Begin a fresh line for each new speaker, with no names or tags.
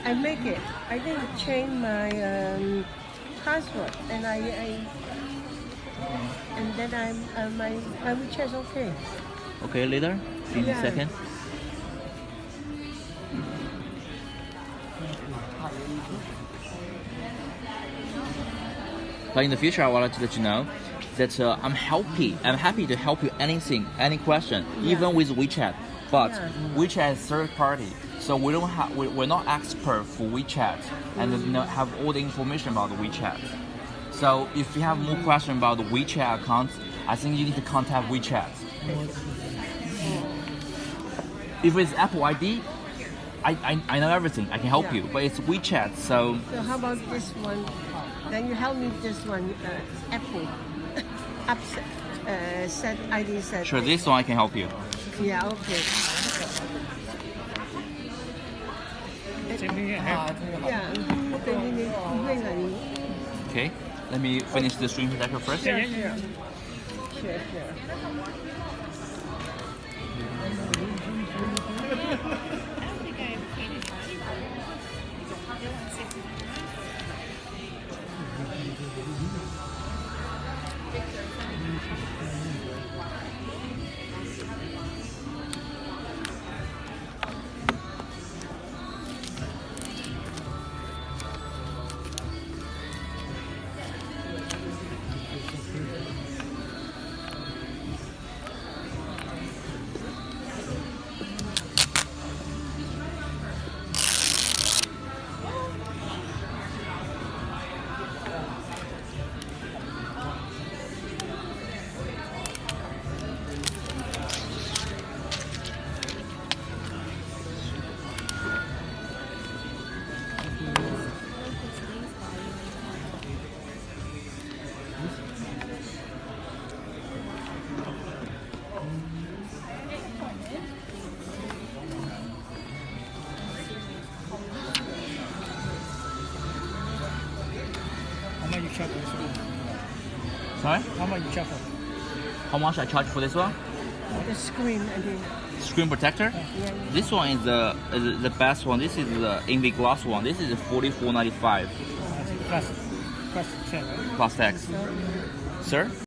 I make it. I didn't change my password, and and then my WeChat is okay.
Okay, later. Give me a second. But in the future, I wanted to let you know that I'm happy to help you anything, any question, even with WeChat. But WeChat is third party, so we don't have we're not expert for WeChat and have all the information about the WeChat. So if you have more questions about the WeChat account, I think you need to contact WeChat. If it's Apple ID, I know everything. I can help you, but it's WeChat, so.
So how about this one? Then you help me with this one, Apple. Set ID set.
Sure, this one I can help you.
Yeah, okay.
Okay, let me finish the screen protector first.
Sure.
How much you charge for this one?
Sorry?
How much you charge for?
How much I charge for this one?
The screen again.
Screen protector?
Yeah.
This one is the best one. This is the Invisiglass one. This is $44.95.
Plus 10, right?
Plus tax. Sir?